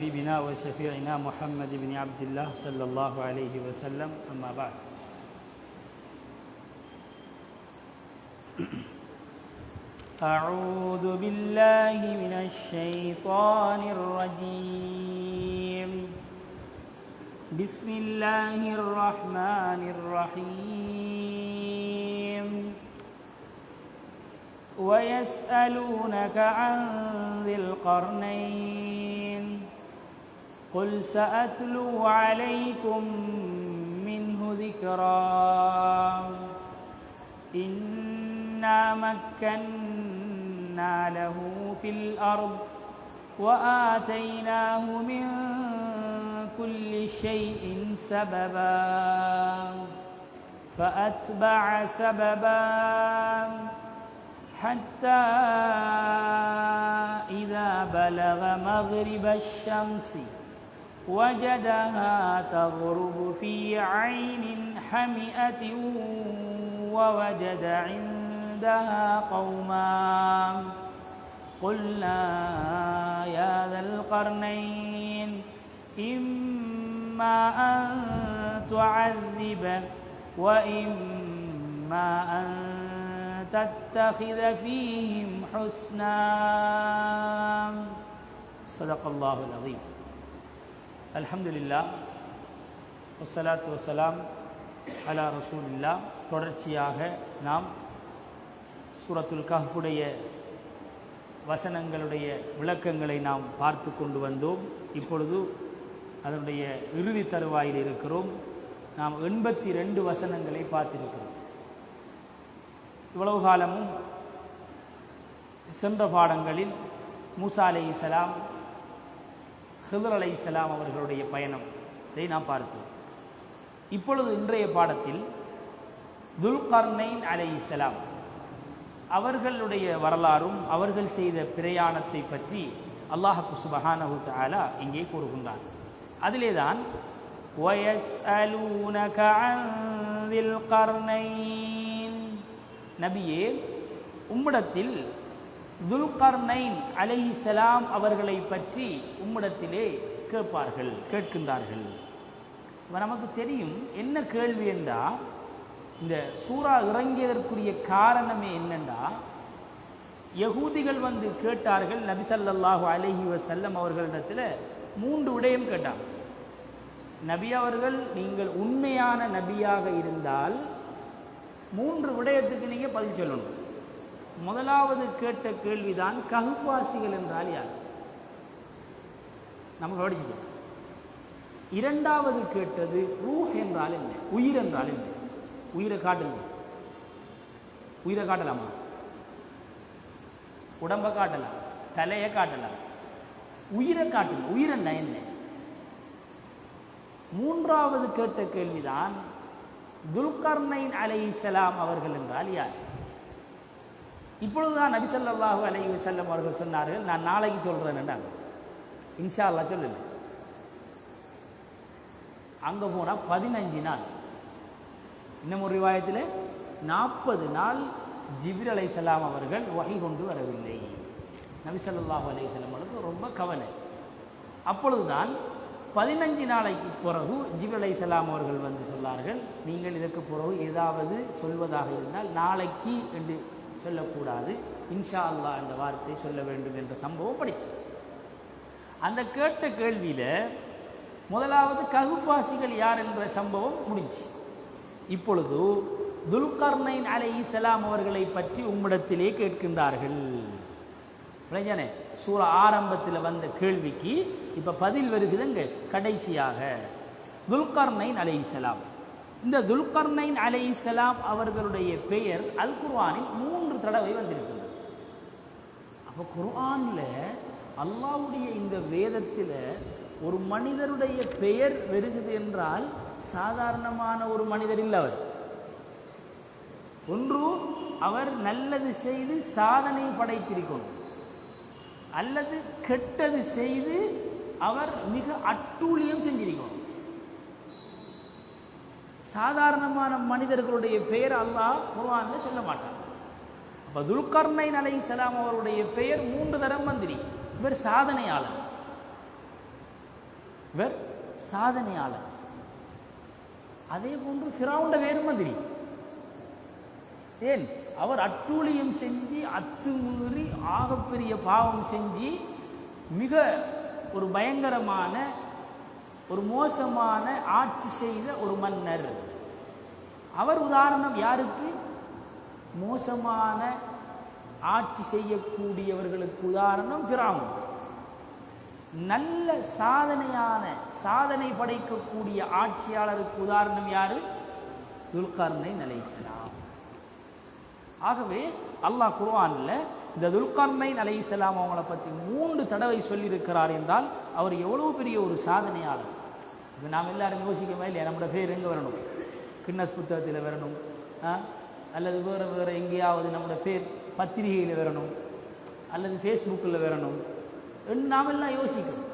حبيبنا وشفيعنا محمد بن عبد الله صلى الله عليه وسلم أما بعد أعوذ بالله من الشيطان الرجيم بسم الله الرحمن الرحيم ويسألونك عن ذي القرنين قل سأتلو عليكم منه ذكرا إنا مكنا له في الأرض وآتيناه من كل شيء سببا فأتبع سببا حتى إذا بلغ مغرب الشمس وجدها تغرب في عين حمئة ووجد عندها قوما قلنا يا ذا القرنين إما أن تعذب وإما أن تتخذ فيهم حسنا صدق الله العظيم الحمد لله والصلاة والسلام على رسول الله. தொடர்ச்சியாக நாம் சூரத்துல் கஹ்ஃபுடைய வசனங்களுடைய விளக்கங்களை நாம் பார்த்து கொண்டு வந்தோம். இப்பொழுது அதனுடைய இறுதி தருவாயில் இருக்கிறோம். நாம் 82 வசனங்களை பார்த்திருக்கிறோம். இவ்வளவு காலமும் சென்ற பாடங்களில் மூசா அலைஹிஸ்ஸலாம், ஹித்ர் அலைஹிஸ்ஸலாம் அவர்களுடைய பயணத்தை நாம் பார்த்தோம். இப்பொழுது இன்றைய பாடத்தில் துல்கர்னைன் அலைஹிஸ்ஸலாம் அவர்களுடைய வரலாறும் அவர்கள் செய்த பிரயாணத்தை பற்றி அல்லாஹ் சுப்ஹானஹு வ தஆலா இங்கே கூறுகின்றார். அதிலேதான் வயஸ்அலூனக அன் தில் கர்னைன், நபியே உம்மிடத்தில் துல்கர்னைன் அலைஹிஸ்ஸலாம் அவர்களை பற்றி உம்மிடத்திலே கேட்கின்றார்கள். நமக்கு தெரியும் என்ன கேள்வி என்றா, இந்த சூரா இறங்கியதற்குரிய காரணமே என்னென்றா, யகூதிகள் வந்து கேட்டார்கள் நபி ஸல்லல்லாஹு அலைஹி வஸல்லம் அவர்களிடத்தில் 3 விடயம் கேட்டாங்க. நபி அவர்கள், நீங்கள் உண்மையான நபியாக இருந்தால் 3 விடயத்துக்கு நீங்கள் பதில் சொல்லணும். முதலாவது கேட்ட கேள்விதான் கஹ்ஃப்வாசிகள் என்றால் யார், நம்ம படிச்சிட்டோம். இரண்டாவது கேட்டது ரூஹ் என்றால் என்ன, உயிர் என்றால் என்ன. உயிரை காட்டுங்க, உயிரை காட்டலாமா? உடம்பை காட்டலாம், தலையை காட்டலாம், உயிரை காட்டுங்க, உயிர் என்ன என்ன. மூன்றாவது கேட்ட கேள்விதான் துல்கர்னைன் அலைஹிஸ்ஸலாம் அவர்கள் என்றால் யார். இப்பொழுதுதான் நபி ஸல்லல்லாஹு அலைஹி வஸல்லம் அவர்கள் சொன்னார்கள், நான் நாளைக்கு சொல்றேன் என்றாங்க. இன்ஷா அல்லாஹ் சொல்லல. அங்க போனா 15 நாள், இன்னும் ஒரு ரிவாயத்தில் 40 நாள் ஜிப்ரீல் அலைஹிஸ்ஸலாம் அவர்கள் வஹி கொண்டு வரவில்லை. நபி ஸல்லல்லாஹு அலைஹி வஸல்லம் அவர்களுக்கு ரொம்ப கவலை. அப்பொழுதுதான் 15 நாளைக்கு பிறகு ஜிப்ரீல் அலைஹிஸ்ஸலாம் அவர்கள் வந்து சொன்னார்கள், நீங்கள் இதற்கு பிறகு ஏதாவது சொல்வதாக இருந்தால் நாளைக்கு என்று சொல்லக்கூடாது, இன்ஷா அல்லாஹ் என்ற வார்த்தை சொல்ல வேண்டும் என்ற சம்பவம் படித்தோம். அந்த கேட்ட கேள்வியில் முதலாவது கஹ்ஃப்வாசிகள் யார் என்ற சம்பவம் முடிஞ்சு. இப்பொழுது துல்கர்னைன் அலைஹிஸ்ஸலாம் அவர்களை பற்றி உம்மிடத்திலே கேட்கின்றார்கள். விளைஞனே, சூரா ஆரம்பத்தில் வந்த கேள்விக்கு இப்போ பதில் வருகுதுங்க. கடைசியாக துல்கர்னைன் அலைஹிஸ்ஸலாம், இந்த துல்கர்னைன் அலைஹிஸ்ஸலாம் அவர்களுடைய பெயர் அல் குர்ஆனில் 3 தடவை வந்திருக்கிறது. அப்போ குர்ஆனில் அல்லாஹ்வுடைய இந்த வேதத்தில் ஒரு மனிதருடைய பெயர் வருகிறது என்றால் சாதாரணமான ஒரு மனிதர் இல்லை. அவர் ஒன்று அவர் நல்லது செய்து சாதனை படைத்திருக்கணும், அல்லது கெட்டது செய்து அவர் மிக அட்டூழியம் செஞ்சிருக்கணும். சாதாரணமான மனிதர்களுடைய பெயர் அல்லாஹ் குர்ஆனில் சொல்ல மாட்டார். அப்போ துல்கர்னைன் அலைஹிஸ்ஸலாம் அவருடைய பெயர் 3 தரம் வந்திருக்கு. இவர் சாதனையாளர். இவர் சாதனையாளர். அதே போன்று ஃபிரௌன் வேறு மாதிரி. ஏன் அவர் அட்டூழியம் செஞ்சு அத்துமீறி ஆகப்பெரிய பாவம் செஞ்சு மிக ஒரு பயங்கரமான ஒரு மோசமான ஆட்சி செய்த ஒரு மன்னர். அவர் உதாரணம் யாருக்கு? மோசமான ஆட்சி செய்யக்கூடியவர்களுக்கு உதாரணம் ஃபிரௌன். நல்ல சாதனை படைக்கக்கூடிய ஆட்சியாளருக்கு உதாரணம் யாரு? துல்கர்னைன் அலைஹிஸ்ஸலாம். ஆகவே அல்லாஹ் குர்ஆன்ல இந்த துல்கர்னைன் அலைஹிஸ்ஸலாம் அவங்கள பற்றி 3 தடவை சொல்லியிருக்கிறார் என்றால் அவர் எவ்வளவு பெரிய ஒரு சாதனையாளர். இப்போ நாம் எல்லாரும் யோசிக்கவே இல்லையா, நம்மளோட பேர் எங்கே வரணும்? கின்னஸ் புத்தகத்தில் வரணும், அல்லது வேறு எங்கேயாவது நம்மளோட பேர் பத்திரிகையில் வரணும், அல்லது ஃபேஸ்புக்கில் வரணும், நாம் எல்லாம் யோசிக்கணும்.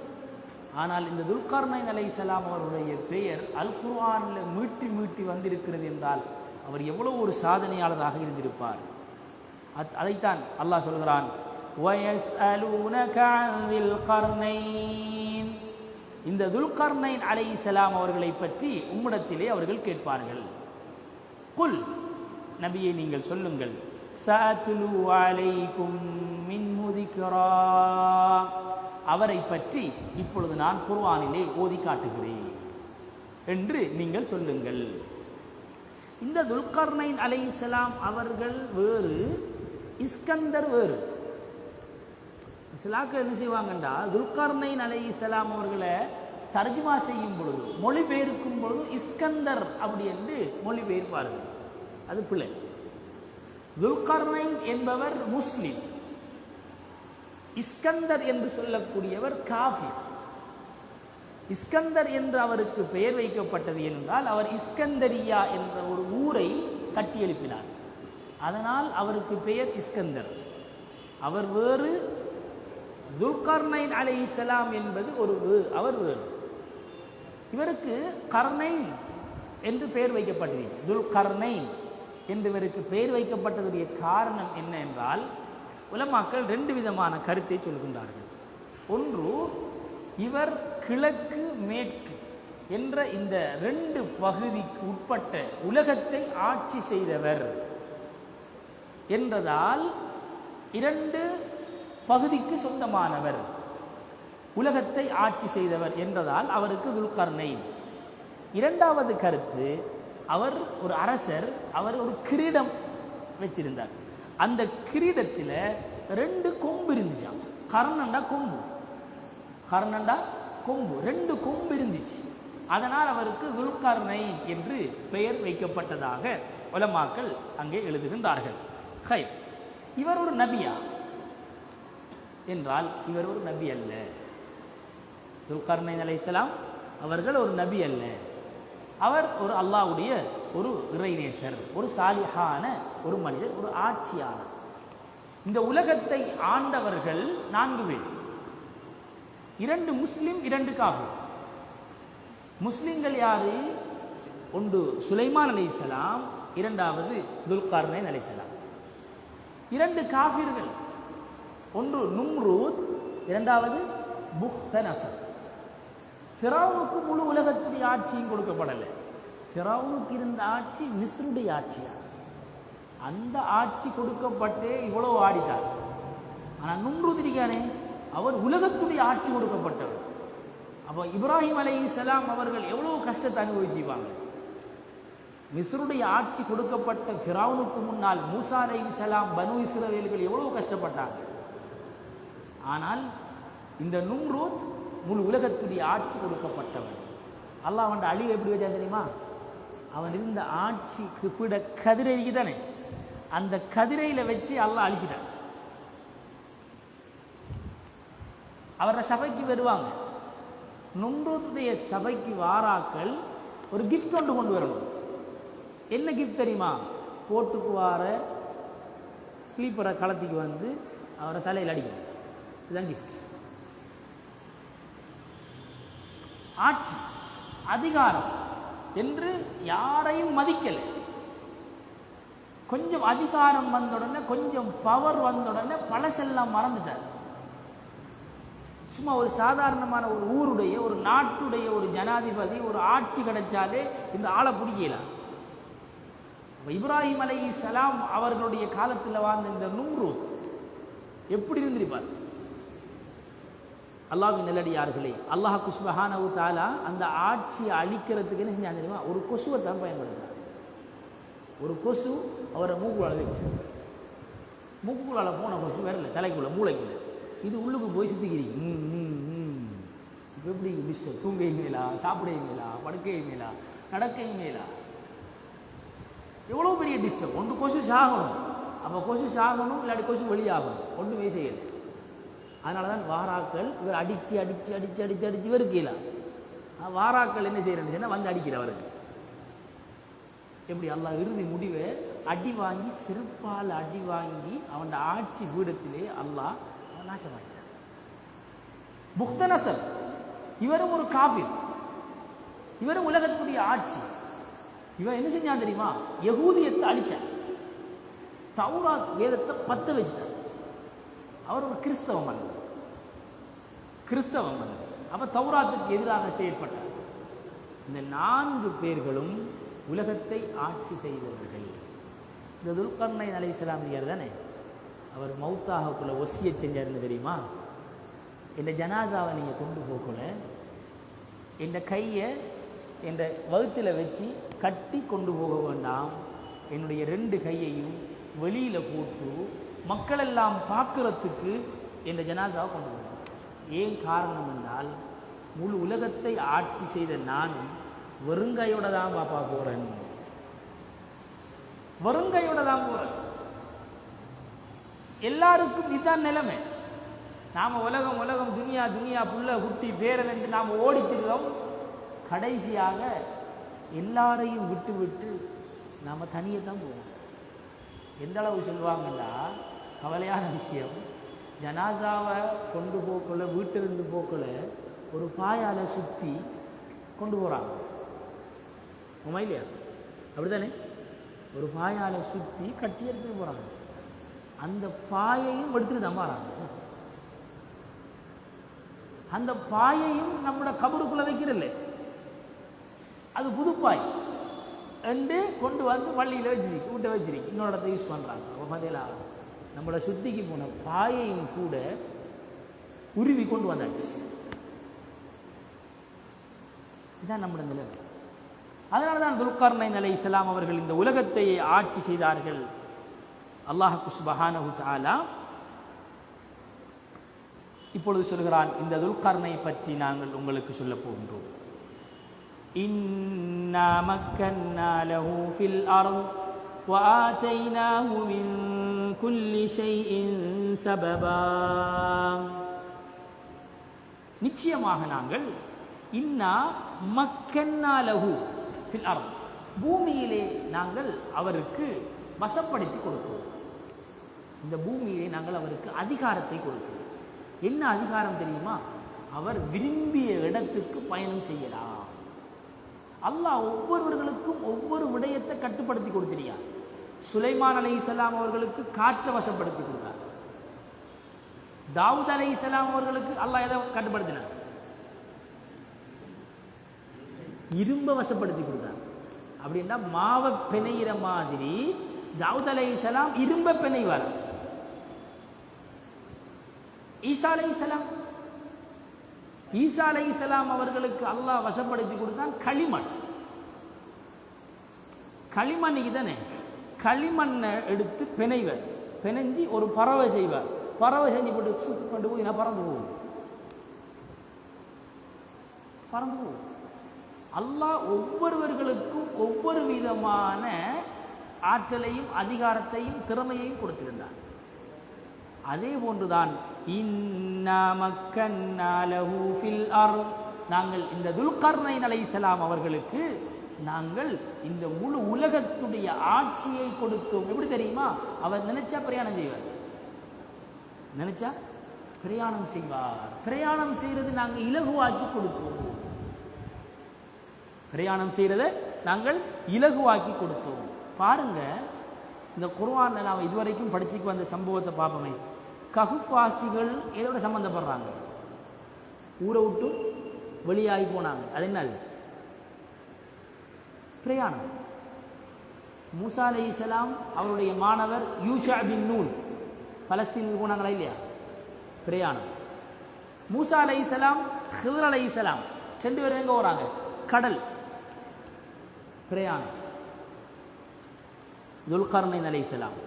ஆனால் இந்த துல்கர்னைன் அலைஹிஸ்ஸலாம் அவருடைய பெயர் அல் குர்ஆனில் மீட்டி வந்திருக்கிறது என்றால் அவர் எவ்வளவு ஒரு சாதனையாளராக இருந்திருப்பார். அதைத்தான் அல்லாஹ் சொல்கிறான், وَيَسْأَلُونَكَ عَنْ ذِي الْقَرْنَيْنِ. இந்த துல்கர்னைன் அலைஹிஸ்ஸலாம் அவர்களை பற்றி உம்மிடத்திலே அவர்கள் கேட்பார்கள். குல், நபியை நீங்கள் சொல்லுங்கள், சஅத்லு அலைக்கும் மின்ஹு திக்ரா. அவரை பற்றி இப்பொழுது நான் குர்ஆனிலே ஓதி காட்டுகிறேன் என்று நீங்கள் சொல்லுங்கள். இந்த துல்கர்னைன் அலைஹிஸ்ஸலாம் அவர்கள் வேறு, இஸ்கந்தர் வேறு. இஸ்லாக்க என்ன செய்வாங்கண்டா, துல்கர்னைன் அலைஹிஸ்ஸலாம் அவர்களை தர்ஜுமா செய்யும் பொழுது, மொழிபெயர்க்கும் பொழுது இஸ்கந்தர் அப்படி என்று மொழிபெயர்ப்பார்கள். அது பிள்ளை. துல்கர்னைன் என்பவர் முஸ்லிம், இஸ்கந்தர் என்று சொல்லக்கூடியவர் காஃபிர். இஸ்கந்தர் என்று அவருக்கு பெயர் வைக்கப்பட்டது என்றால் அவர் இஸ்கந்தரியா என்ற ஒரு ஊரை கட்டி எழுப்பினார். அதனால் அவருக்கு பெயர் இஸ்கந்தர். அவர் வேறு, துல்கர்னைன் அலைஹிஸ்ஸலாம் என்பது அவர் வேறு. இவருக்கு கர்னைன் என்று பெயர் வைக்கப்பட்டது. துல்கர்னைன் என்று இவருக்கு பெயர் வைக்கப்பட்டதுடைய காரணம் என்ன என்றால், உலமாக்கள் 2 விதமான கருத்தை சொல்கின்றார்கள். ஒன்று, இவர் கிழக்கு மேற்கு என்ற இந்த 2 பகுதிக்கு உட்பட்ட உலகத்தை ஆட்சி செய்தவர் என்றதால் 2 பகுதிக்கு சொந்தமானவர், உலகத்தை ஆட்சி செய்தவர் என்றதால் அவருக்கு துல்கர்னைன். 2வது கருத்து, அவர் ஒரு அரசர், அவர் ஒரு கிரீடம் வச்சிருந்தார். அந்த கிரீடத்தில் 2 கொம்பு இருந்துச்சாம். கர்ணண்டா கொம்பு, 2 கொம்பு இருந்துச்சு. அதனால் அவருக்கு துல்கர்னைன் என்று பெயர் வைக்கப்பட்டதாக உலமாக்கள் அங்கே எழுதுகின்றார்கள். இவர் ஒரு நபியா என்றால் இவர் ஒரு நபி அல்ல. துல்கர்னைன் அலைஹிஸ்ஸலாம் அவர்கள் ஒரு நபி அல்ல. அவர் ஒரு அல்லாஹ்வுடைய ஒரு இறைநேசர், ஒரு சாலிஹான ஒரு மனிதர், ஒரு ஆட்சியாளர். இந்த உலகத்தை ஆண்டவர்கள் 4 பேர், 2 முஸ்லிம், 2 காஃபிர். முஸ்லிம்கள் யாரு? ஒன்று சுலைமான் அலைஹிஸ்ஸலாம், 2வது துல்கர்னைன் அலைஹிஸ்ஸலாம். 2 காஃபிர்கள், ஒன்று நும்ரூத், 2வது புக்தனஸர். ஃபிரௌனுக்கு முழு உலகத்துடைய ஆட்சியும் கொடுக்கப்படலை. ஃபிரௌனுக்கு இருந்த ஆட்சி மிஸ்ருடைய ஆட்சியா. அந்த ஆட்சி கொடுக்கப்பட்டே இவ்வளவு ஆடித்தார். ஆனால் நும்ரூத் இருக்கானே, அவர் உலகத்துடைய ஆட்சி கொடுக்கப்பட்டவர். அப்போ இப்ராஹிம் அலைஹிஸ்ஸலாம் அவர்கள் எவ்வளவு கஷ்டத்தை அனுபவிச்சுப்பாங்க. மிஸ்ருடைய ஆட்சி கொடுக்கப்பட்ட ஃபிரௌனுக்கு முன்னால் மூசா அலைஹிஸ்ஸலாம், பனு இஸ்ரவேல்கள் எவ்வளவு கஷ்டப்பட்டாங்க. ஆனால் இந்த நும்ரூத் முழு உலகத்துடைய ஆட்சி கொடுக்கப்பட்டவன். அல்லாஹ் அவன் அழிவு எப்படி வச்சான் தெரியுமா? அவன் இருந்த ஆட்சிக்கு கூட கதிரை தானே, அந்த கதிரையில் வச்சு அல்லாஹ் அழிச்சிட்டான். அவரை சபைக்கு வருவாங்க. நும்ரூத்துடைய சபைக்கு வாராக்கள் ஒரு கிஃப்ட் கொண்டு வரணும். என்ன கிஃப்ட் தெரியுமா? போட்டுக்கு வார ஸ்லீப்பரை களத்துக்கு வந்து அவரை தலையில் அடிக்கணும். இதுதான் கிஃப்ட். ஆட்சி, அதிகாரம் என்று யாரையும் மதிக்கலை. கொஞ்சம் அதிகாரம் வந்த உடனே, கொஞ்சம் பவர் வந்த உடனே பழசெல்லாம் மறந்துட்டார். சும்மா ஒரு சாதாரணமான ஒரு ஊருடைய ஒரு நாட்டுடைய ஒரு ஜனாதிபதி ஒரு ஆட்சி கிடைச்சாலே இந்த ஆளை பிடிக்கலாம். இப்ராஹிம் அலைஹிஸ்ஸலாம் அவர்களுடைய காலத்தில் வாழ்ந்த இந்த நும்ரூத் எப்படி இருந்திருப்பார்? அல்லாஹ்வின் நல்லடியார்களே, அல்லாஹ் சுப்ஹானஹு வ தஆலா அந்த ஆட்சியை அழிக்கிறதுக்கு என்ன செஞ்சாங்க தெரியுமா? ஒரு கொசுவை தான் பயன்படுத்துறாங்க. ஒரு கொசு அவரை மூக்குள்ளால வச்சு, மூக்குள்ளால போன கொசு வேற இல்லை, தலைக்குள்ள மூளைக்குள்ள, இது உள்ளுக்கு போய் சுத்திக்கிறீங்க. இப்போ எப்படி டிஸ்டர்ப்? தூங்கையுமேலா, சாப்பிடையுமேலா, படுக்கையுமேலா, நடக்கையுமேலா, எவ்வளோ பெரிய டிஸ்டர்ப். ஒன்று கொசு சாகணும், அப்போ கொசு சாகணும், இல்லாட்டி கொசு வெளியாகணும், ஒன்றுமே செய்யலை. அதனால தான் வாராக்கள் இவர் அடித்து அடித்து அடித்து அடித்து அடித்து இவர் கீழே வாராக்கள் என்ன செய்யறேன்னு சொன்னால் வந்து அடிக்கிறவருக்கு. எப்படி அல்லாஹ் இறுதி முடிவை அடி வாங்கி செருப்பால் அடி வாங்கி அவன் ஆட்சி பீடத்திலே அல்லாஹ் நாசமாயிட்டார். புக்தனசர் இவரும் ஒரு காஃபிர், இவரும் உலகத்துடைய ஆட்சி. இவன் என்ன செஞ்சான் தெரியுமா? யகூதியத்தை அழிச்சான், தௌராத் வேதத்தை பத்த வச்சுட்டார். அவர் ஒரு கிறிஸ்தவம் பண்ண அப்ப தௌராத்துக்கு எதிராக செயற்பட்டார். இந்த 4 பேர்களும் உலகத்தை ஆட்சி செய்தவர்கள். இந்த துல்கர்னைன் அலைஹிஸ்ஸலாம் தானே அவர் மௌத்தாகக்குள்ள வசியத் செஞ்சாருன்னு தெரியுமா? இந்த ஜனாசாவை நீங்கள் கொண்டு போகல, இந்த கையை என்ற வகுத்தில் வச்சு கட்டி கொண்டு போக வேண்டாம், என்னுடைய 2 கையையும் வெளியில் போட்டு மக்களெல்லாம் பார்க்கறதுக்கு என்ற ஜனாசாவை கொண்டு போகணும். ஏன் காரணம் என்றால், முழு உலகத்தை ஆட்சி செய்த நானும் வெறுங்கையோட தான் பாப்பா போகிறேன், வெறுங்கையோட தான் போகிறேன். எல்லாருக்கும் இதுதான் நிலைமை. நாம் உலகம் உலகம் துனியா துனியா புள்ள குட்டி பேரன் என்று நாம் ஓடித்திருந்தோம். கடைசியாக எல்லாரையும் விட்டு விட்டு நாம் தனியே தான் போவோம். எந்த அளவு சொல்லுவாங்கன்னா, கவலையான விஷயம், ஜனாசாவை கொண்டு போக்கல, வீட்டிலிருந்து போக்கல ஒரு பாயால் சுற்றி கொண்டு போகிறாங்க. உண்மையிலையா? அப்படித்தானே? ஒரு பாயால் சுற்றி கட்டி எடுத்துட்டு போகிறாங்க. அந்த பாயையும் எடுத்துட்டு தான் போகிறாங்க. அந்த பாயையும் நம்மளோட கபருக்குள்ளே வைக்கிறதில்லை, அது புதுப்பாய் என்று கொண்டு வந்து பள்ளியில் வச்சிருக்கு, வீட்டை வச்சிருக்கு, இன்னொரு இடத்த யூஸ் பண்ணுறாங்க. அப்போ பார்த்தீங்களா, நம்மளை சுத்திக்கு போன பாயையும் கூட உருவி கொண்டு வந்தாச்சு. இதுதான் நம்முடைய நிலை. அதனால தான் துல்கர்னைன் அலைஹிஸ்ஸலாம் அவர்கள் இந்த உலகத்தை ஆட்சி செய்தார்கள். அல்லாஹ் சுப்ஹானஹு வ தஆலா இப்பொழுது சொல்கிறான், இந்த துல்கர்னை பற்றி நாங்கள் உங்களுக்கு சொல்ல போகின்றோம். இன்னா மக்கன்னா லஹு ஃபில் அர்த் வ ஆதைனாஹு மின் குல்லி ஷைஇன் சபபா. நிச்சயமாக நாங்கள் இன்னா மக்கன்னா லஹு ஃபில் அர்த், பூமியிலே நாங்கள் அவருக்கு வசப்படுத்தி கொடுத்தோம். இந்த பூமியிலே நாங்கள் அவருக்கு அதிகாரத்தை கொடுத்தோம். என்ன அதிகாரம் தெரியுமா? அவர் விரும்பிய இடத்துக்கு பயணம் செய்யலாம். அல்லாஹ் ஒவ்வொருவர்களுக்கும் ஒவ்வொரு விடயத்தை கட்டுப்படுத்தி கொடுத்திருக்கிறார். சுலைமான் அலைஹிஸ்ஸலாம் அவர்களுக்கு காற்றை வசப்படுத்தி கொடுத்தார். தாவூத் அலைஹிஸ்ஸலாம் அவர்களுக்கு அல்லாஹ் எதை கட்டுப்படுத்தினார்? இரும்ப வசப்படுத்தி கொடுத்தார். அப்படின்னா மாவை பிணையிற மாதிரி தாவூத் அலைஹிஸ்ஸலாம் இரும்ப பிணைவார். ஈசா அலைஹிஸ்ஸலாம் அவர்களுக்கு அல்லாஹ் வசப்படுத்தி கொடுத்தான் களிமண். களிமண்ணுக்கு தானே களிமண்ணை எடுத்து பிணைவர், பிணைஞ்சி ஒரு பறவை செய்வார். பறவை செஞ்சு போட்டு கொண்டு போய் நான் பறந்து போகும். அல்லாஹ் ஒவ்வொருவர்களுக்கும் ஒவ்வொரு விதமான ஆற்றலையும் அதிகாரத்தையும் திறமையையும் கொடுத்திருந்தார். அதே போன்றுதான் இன்னா மக்கன்னா லஹு ஃபில் அர்த், நாங்கள் இந்த துல்கர்னைன் அலைஹிஸ்ஸலாம் அவர்களுக்கு நாங்கள் இந்த முழு உலகத்துடைய ஆட்சியை கொடுத்தோம். எப்படி தெரியுமா? அவர் நினைச்சா பிரயாணம் செய்வார், நினைச்சா பிரயாணம் செய்வார். பிரயாணம் செய்யறது நாங்கள் இலகுவாக்கி கொடுத்தோம். பிரயாணம் செய்யறதை நாங்கள் இலகுவாக்கி கொடுத்தோம். பாருங்க, இந்த குர்ஆன்ல நாம் இதுவரைக்கும் படிச்சுக்கு வந்த சம்பவத்தை பார்ப்போமே. கஹ்ஃப் வாசிகள் எதோட சம்பந்தப்படுறாங்க? ஊரை விட்டு வெளியாகி போனாங்க. அது என்னது? பிரயாணம். மூசா அலைஹிஸ்ஸலாம் அவருடைய மாணவர் யூஷா பின் நூன் பலஸ்தீனுக்கு போனாங்களா இல்லையா? பிரயாணம். மூசா அலைஹிஸ்ஸலாம் ஹித்ர் அலைஹிஸ்ஸலாம் 2 பேரும் எங்கே போகிறாங்க? கடல். பிரயாணம். துல்கர்னைன் அலைஹிஸ்ஸலாம்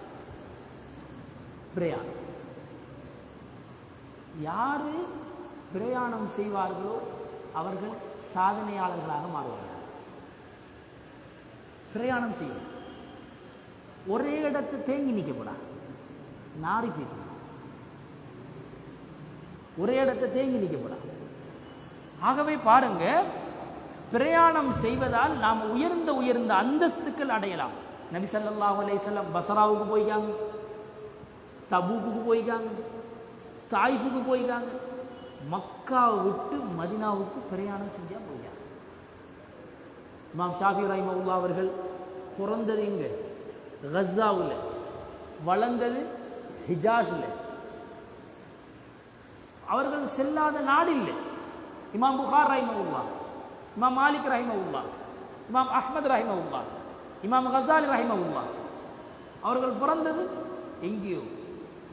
பிரயாணம். யாரு பிரயாணம் செய்வார்களோ அவர்கள் சாதனையாளர்களாக மாறுவார்கள். பிரயாணம் செய்யும். ஒரே இடத்து தேங்கி நிற்கப்படாது, நாரி பேத்து. ஒரே இடத்தை தேங்கி நிற்கப்படாது. ஆகவே பாருங்க, பிரயாணம் செய்வதால் நாம் உயர்ந்த உயர்ந்த அந்தஸ்துக்கள் அடையலாம். நபி ஸல்லல்லாஹு அலைஹி வஸல்லம் பஸ்ராவுக்கு போய்க்காங்க, தபூக்குக்கு போய்க்காங்க, தாயிஃபுக்கு போய்க்காங்க. மக்காவை விட்டு மதினாவுக்கு பிரயாணம் செஞ்சா போய்க்காங்க. இமாம் ஷாஃபி ரஹிமஹுல்லாஹ் அவர்கள் பிறந்தது இங்க கஸாவில், வளர்ந்தது ஹிஜாஸில். அவர்கள் செல்லாத நாடு இல்லை. இமாம் புகார் ரஹிமஹுல்லாஹ், இமாம் மாலிக் ரஹிமஹுல்லாஹ், இமாம் அஹ்மத் ரஹிமஹுல்லாஹ், இமாம் கஸாலி ரஹிமஹுல்லாஹ் அவர்கள் பிறந்தது எங்கேயோ.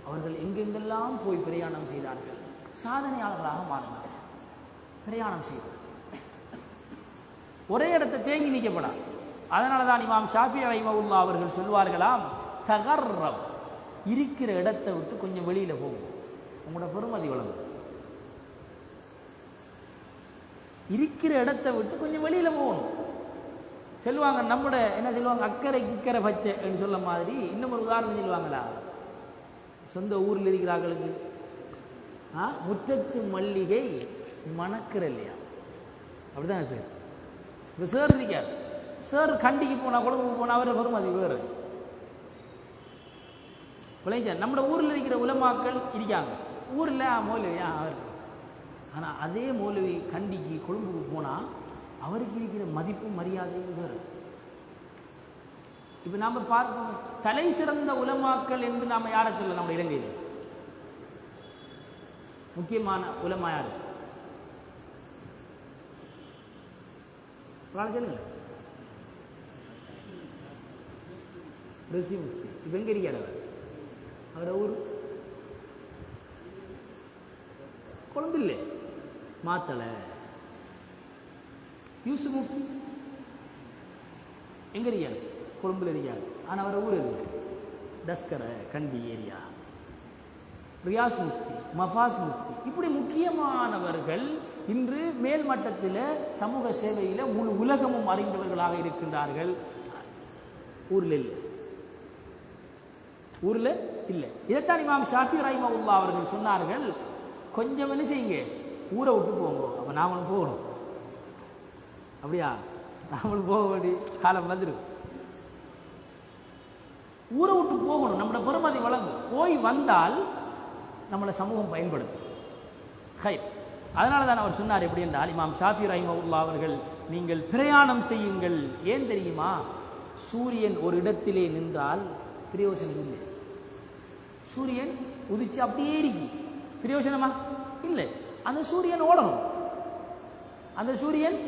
அவர்கள் எங்கெங்கெல்லாம் போய் பிரயாணம் செய்தார்கள், சாதனையாளர்களாக மாறினார்கள். பிரயாணம் செய்தார்கள். ஒரே இடத்தை தேங்கி நிற்கப்படாது. அதனால தான் இமாம் ஷாஃபி ரஹிமஹுல்லாஹ் அவர்கள் சொல்வார்களாம், தகர்ரப், இருக்கிற இடத்தை விட்டு கொஞ்சம் வெளியில போகும், உங்களோட பெருமதி வளரும். இருக்கிற இடத்தை விட்டு கொஞ்சம் வெளியில போகணும். சொல்லுவாங்க, நம்மட என்ன சொல்லுவாங்க, அக்கறை இக்கரை பச்சை என்று சொல்ல மாதிரி. இன்னும் ஒரு உதாரணம் சொல்லுவாங்களா, சொந்த ஊரில் இருக்கிறார்களுக்கு முற்றத்து மல்லிகை மணக்கிற இல்லையா? அப்படிதான் சார். இப்போ சார் இருக்கார், சார் கண்டிக்கு போனால் குழம்புக்கு போனால் அவரை பெருமதி வேறு. விளைஞ்ச நம்மளோட ஊரில் இருக்கிற உலமாக்கள் இருக்காங்க, ஊரில் மௌலவியா அவர். ஆனால் அதே மௌலவி கண்டிக்கு கொழும்புக்கு போனால் அவருக்கு இருக்கிற மதிப்பும் மரியாதையும் வேறு. இப்போ நாம் பார்ப்போம், தலை சிறந்த உலமாக்கள் என்று நாம் யாரை சொல்ல? நம்ம இலங்கையில் முக்கியமான உலமா யாரு? சொல்லுங்க. ரசி முஃப்தி. இப்போ எங்கே இருக்கார் அவர்? அவரை ஊர் கொழும்பு இல்லை, மாத்தலை. யூசுப் முஃப்தி எங்கே இருக்கார்? கொழும்புல இருக்கார். ஆனால் அவரை ஊர் இருக்கு டஸ்கரை, கண்டி ஏரியா. ரியாஸ் முஃப்தி, மஃபாஸ் முஃப்தி, இப்படி முக்கியமானவர்கள் இன்று மேல்மட்டத்தில் சமூக சேவையில் முழு உலகமும் அறிந்தவர்களாக இருக்கின்றார்கள். ஊரில் இல்லை, ஊரில் இல்லை. இதைத்தான் இமாம் ஷாஃபி ரஹிமஹுல்லாஹ் அவர்கள் சொன்னார்கள், கொஞ்சம் என்ன செய்யுங்க, ஊரை விட்டு போங்க. அப்போ நாமளும் போகணும். அப்படியா? நாமளும் போக வேண்டிய காலம் வந்துடும். ஊரை விட்டு போகணும், நம்மளோட பெருமதி வழங்கும். போய் வந்தால் நம்மளை சமூகம் பயன்படுத்தும். ஹை, அதனால தான் அவர் சொன்னார். எப்படி என்றால், இமாம் ஷாஃபி ரஹிமஹுல்லாஹ் அவர்கள், நீங்கள் பிரயாணம் செய்யுங்கள். ஏன் தெரியுமா? சூரியன் ஒரு இடத்திலே நின்றால் பிரயோஜனம் இல்லை. சூரியன் உதிச்சு அப்படியே இருக்கு, பிரயோஜனமா இல்லை. அந்த சூரியன் ஓடணும், அந்த சூரியன்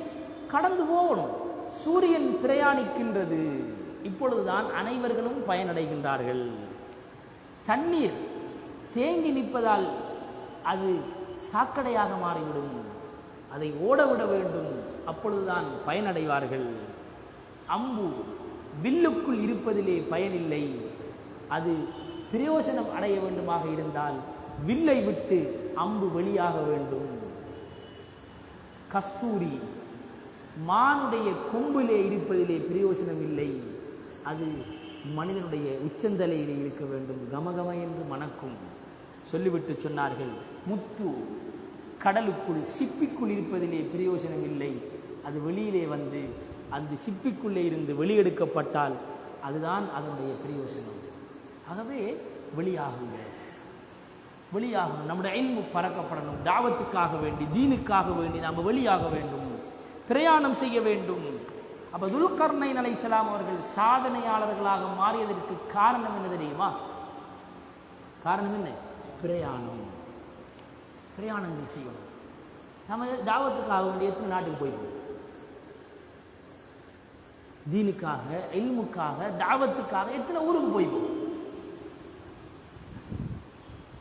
கடந்து போகணும். சூரியன் பிரயாணிக்கின்றது. இப்பொழுதுதான் அனைவர்களும் பயனடைகின்றார்கள். தண்ணீர் தேங்கி நிற்பதால் அது சாக்கடையாக மாறிவிடும். அதை ஓடவிட வேண்டும், அப்பொழுதுதான் பயனடைவார்கள். அம்பு வில்லுக்குள் இருப்பதிலே பயனில்லை. அது பிரயோஜனம் அடைய வேண்டுமாக இருந்தால் வில்லை விட்டு அம்பு வெளியாக வேண்டும். கஸ்தூரி மானுடைய கொம்பிலே இருப்பதிலே பிரயோஜனம் இல்லை. அது மனிதனுடைய உச்சந்தலையிலே இருக்க வேண்டும், கமகம என்று மணக்கும். சொல்லிவிட்டு சொன்னார்கள், முத்து கடலுக்குள் சிப்பிக்குள் இருப்பதிலே பிரயோஜனம் இல்லை. அது வெளியிலே வந்து அந்த சிப்பிக்குள்ளே இருந்து வெளியெடுக்கப்பட்டால் அதுதான் அதனுடைய பிரயோஜனம். ஆகவே வெளியாகுங்க, வெளியாகணும். நம்முடைய இல்மு பறக்கப்படணும். தாவத்துக்காக வேண்டி, தீனுக்காக வேண்டி நாம் வெளியாக வேண்டும், பிரயாணம் செய்ய வேண்டும். அப்போ துல்கர்னைன் அலைஹிஸ்ஸலாம் அவர்கள் சாதனையாளர்களாக மாறியதற்கு காரணம் என்ன தெரியுமா? காரணம் என்ன? பிரயாணம். பிரயாணங்கள் செய்யணும். நம்ம தாவத்துக்காக வேண்டிய எத்தனை நாட்டுக்கு போயிருக்கோம்? தீனுக்காக, இல்முக்காக, தாவத்துக்காக எத்தனை ஊருக்கு போயிருக்கோம்?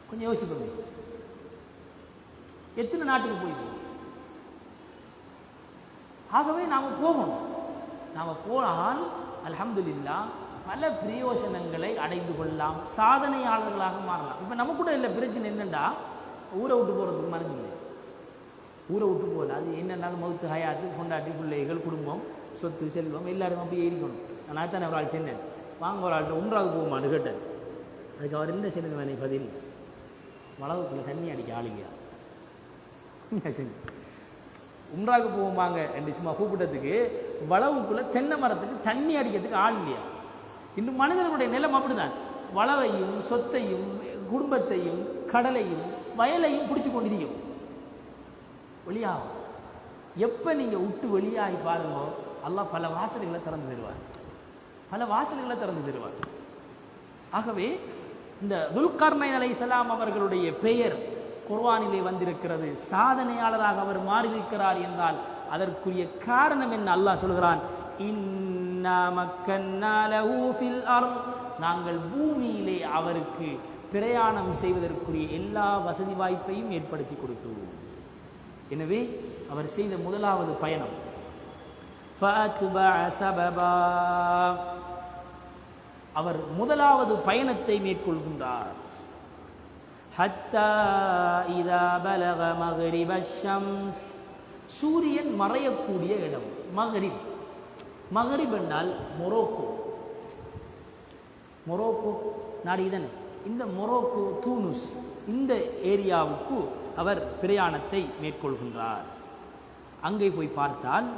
கொஞ்சம் யோசிப்போம். எத்தனை நாட்டுக்கு போயிருக்கோம்? ஆகவே நாம் போகணும். நாம் போனால் அல்ஹம்துலில்லாஹ் பல பிரயோஜனங்களை அடைந்து கொள்ளலாம், சாதனையாளர்களாக மாறலாம். இப்போ நம்ம கூட இல்லை பிரச்சனை என்னென்னா, ஊரை விட்டு போகிறதுக்கு மருந்து இல்லை. ஊரை விட்டு போகல, அது என்னென்னாலும் மவுத்து ஹயாத்து, கொண்டாட்டி, பிள்ளைகள், குடும்பம், சொத்து, செல்வம் எல்லாரும் அப்படியே இருக்கணும். நான் தானே ஒரு ஆள் சொன்னேன், வாங்க ஒரு ஆள்கிட்ட உம்ராவுக்கு போகுமான்னு கேட்டேன். அதுக்கு அவர் என்ன செய்யணும் வேணை பதில், வளவுக்குள்ளே தண்ணி அடிக்க ஆளுங்கயா உம்ராவுக்கு போகுமாங்க என்று சும்மா கூப்பிட்டதுக்கு வளவுக்குள்ளே தென்னை மரத்துக்கு தண்ணி அடிக்கிறதுக்கு ஆள் இல்லையா? இன்னும் மனிதர்களுடைய நிலம் அப்படிதான். வளவையும் சொத்தையும் குடும்பத்தையும் கடலையும் வயலையும் பிடிச்சு கொண்டிருக்கும். வெளியாகும். எப்போ நீங்கள் விட்டு வெளியாகி பாருங்க, அல்லாஹ் பல வாசல்களை திறந்து தருவார், பல வாசல்களை திறந்து தருவார். ஆகவே இந்த துல்கர்னைன் அலைஹிஸ்ஸலாம் அவர்களுடைய பெயர் குர்ஆனிலே வந்திருக்கிறது. சாதனையாளராக அவர் மாறியிருக்கிறார் என்றால் அதற்குரிய காரணம் என்ன? அல்லாஹ் சொல்கிறான், இன்னா மக்கன்னா லஹு ஃபில் அர்த், நாங்கள் பூமியிலே அவருக்கு பிரயாணம் செய்வதற்குரிய எல்லா வசதி வாய்ப்பையும் ஏற்படுத்தி கொடுத்தோம். எனவே அவர் செய்த முதலாவது பயணம் ஃபஅத்பஅ ஸபபா, அவர் முதலாவது பயணத்தை மேற்கொள்கின்றார். ஹத்தா இதா பலக மக்ரிப ஷம்ஸ், சூரியன் மறையக்கூடிய இடம் மக்ரிப். மக்ரிப் என்றால் மொரோக்கோ, மொரோக்கோ நாடு இதன். இந்த மொரோக்கோ, தூனுஸ், இந்த ஏரியாவுக்கு அவர் பிரயாணத்தை மேற்கொள்கின்றார். அங்கே போய் பார்த்தால்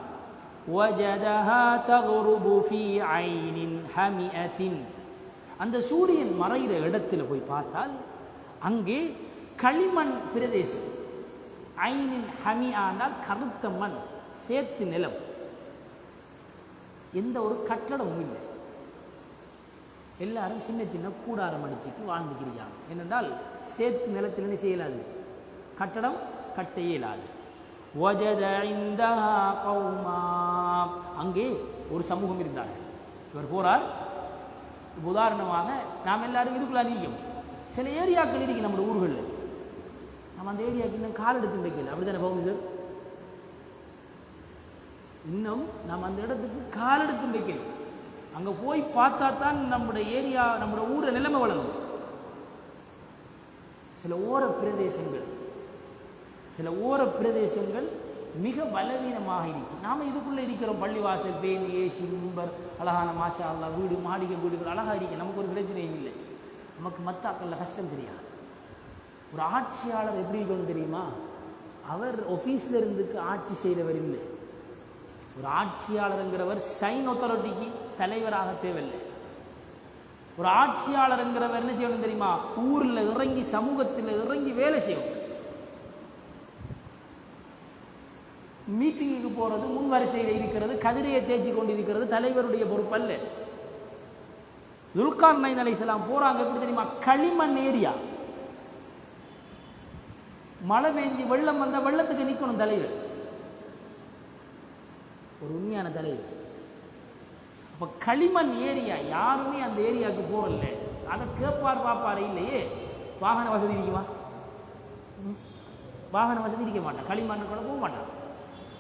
வஜதஹா தக்ருபு ஃபீ ஐனின் ஹமிஅத்தின், அந்த சூரியன் மறைகிற இடத்துல போய் பார்த்தால் அங்கே களிமண் பிரதேசம். ஐனின் ஹமிஆ என்றால் கருத்த மண், சேத்து நிலம். எந்த ஒரு கட்டடமும் இல்லை. எல்லாரும் சின்ன சின்ன கூடாரம் அடிச்சுட்டு வாழ்ந்துக்கிறாங்க. ஏனென்றால் சேத்து நிலத்தில் என்ன செய்யலாது, கட்டடம் கட்ட இயலாது. அங்கே ஒரு சமூகம் இருந்தார்கள். இவர் போறார். உதாரணமாக நாம் எல்லாரும் இதுக்குள்ள நீக்கும் சில ஏரியாக்கள் இருக்கு நம்முடைய ஊர்களில். நம்ம அந்த ஏரியாவுக்கு இன்னும் கால் எடுத்து வைக்கல, அப்படித்தானே போகும் சார்? இன்னும் நம்ம அந்த இடத்துக்கு கால் எடுத்து வைக்கல. அங்கே போய் பார்த்தா தான் நம்முடைய ஏரியா, நம்முடைய ஊரை நிலைமை வளரும். சில ஓர பிரதேசங்கள் மிக பலவீனமாக இருக்கு. நாம் இதுக்குள்ளே இருக்கிறோம், பள்ளிவாசல், பேன், ஏசி, மும்பர், அழகான மாஷா அல்லாஹ் வீடு, மாளிகை வீடுகள் அழகாக இருக்கு. நமக்கு ஒரு பிரச்சனையும் இல்லை. நமக்கு மத்தாக்களில் கஷ்டம் தெரியாது. ஒரு ஆட்சியாளர் எப்படி இருக்கணும் தெரியுமா? அவர் ஆஃபீஸில் இருந்துக்கு ஆட்சி செய்கிறவர் இல்லை. ஒரு ஆட்சியாளருங்கிறவர் சைன் அத்தாரிட்டிக்கு தலைவராக தேவையில்லை. ஒரு ஆட்சியாளருங்கிறவர் என்ன செய்யணும் தெரியுமா? ஊரில் இறங்கி, சமூகத்தில் இறங்கி வேலை செய்யணும். மீட்டிங்குக்கு போகிறது, முன் வரிசையில் இருக்கிறது, கதிரையை தேய்ச்சி கொண்டு இருக்கிறது தலைவருடைய பொறுப்பல்ல. துல்கர்னைன் அலைஹிஸ்ஸலாம் போறாங்க. எப்படி தெரியுமா? களிமண் ஏரியா. மழை பெய்ஞ்சி வெள்ளம் வந்தால் வெள்ளத்துக்கு நிற்கணும் தலைவர், ஒரு உண்மையான தலைவர். அப்போ களிமண் ஏரியா, யாருமே அந்த ஏரியாவுக்கு போகல. அதை கேட்பார் பார்ப்பார் இல்லையே. வாகன வசதி இருக்குமா? வாகன வசதி இருக்க மாட்டான், களிமண் கூட போக மாட்டான்.